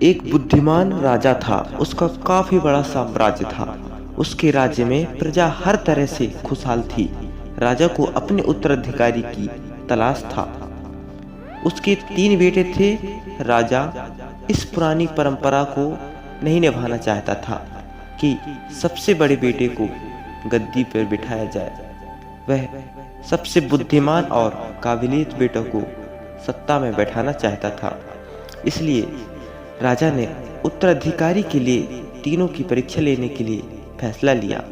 एक बुद्धिमान राजा था। उसका काफी बड़ा साम्राज्य था। उसके राज्य में प्रजा हर तरह से खुशहाल थी। राजा को अपने उत्तराधिकारी की तलाश था। उसके 3 बेटे थे। राजा इस पुरानी परंपरा को नहीं निभाना चाहता था कि सबसे बड़े बेटे को गद्दी पर बिठाया जाए। वह सबसे बुद्धिमान और काबिलियत बेटों को सत्ता में बैठाना चाहता था। इसलिए राजा ने उत्तराधिकारी के लिए तीनों की परीक्षा लेने के लिए फैसला लिया।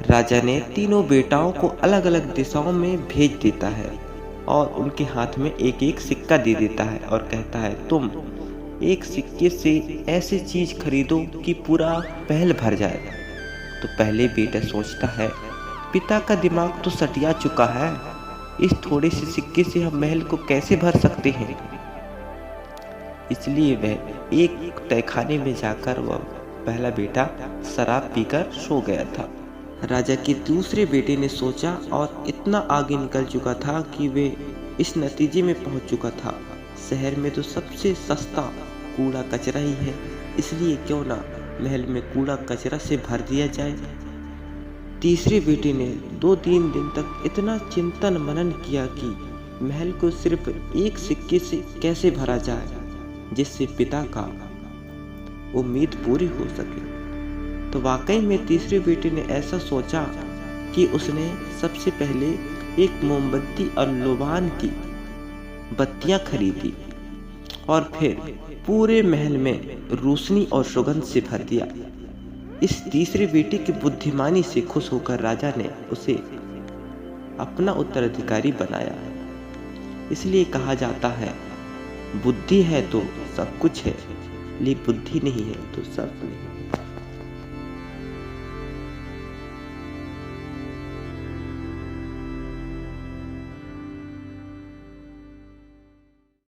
राजा ने तीनों बेटाओं को अलग अलग दिशाओं में भेज देता है और उनके हाथ में एक एक सिक्का दे देता है और कहता है, तुम एक सिक्के से ऐसी चीज खरीदो कि पूरा महल भर जाए। तो पहले बेटा सोचता है, पिता का दिमाग तो सटिया चुका है, इस थोड़े से सिक्के से हम महल को कैसे भर सकते हैं। इसलिए वह एक तहखाने में जाकर वह पहला बेटा शराब पीकर सो गया था। राजा के दूसरे बेटे ने सोचा और इतना आगे निकल चुका था कि वे इस नतीजे में पहुंच चुका था, शहर में तो सबसे सस्ता कूड़ा कचरा ही है, इसलिए क्यों ना महल में कूड़ा कचरा से भर दिया जाए। तीसरे बेटे ने 2-3 दिन तक इतना चिंतन मनन किया कि महल को सिर्फ एक सिक्के से कैसे भरा जाए जिससे पिता का उम्मीद पूरी हो सके। तो वाकई में तीसरे बेटे ने ऐसा सोचा कि उसने सबसे पहले एक मोमबत्ती और लोबान की बत्तियां खरीदी और फिर पूरे महल में रोशनी और सुगंध से भर दिया। इस तीसरे बेटे की बुद्धिमानी से खुश होकर राजा ने उसे अपना उत्तराधिकारी बनाया। इसलिए कहा जाता है, बुद्धि है तो सब कुछ है, लेकिन बुद्धि नहीं है तो सब नहीं।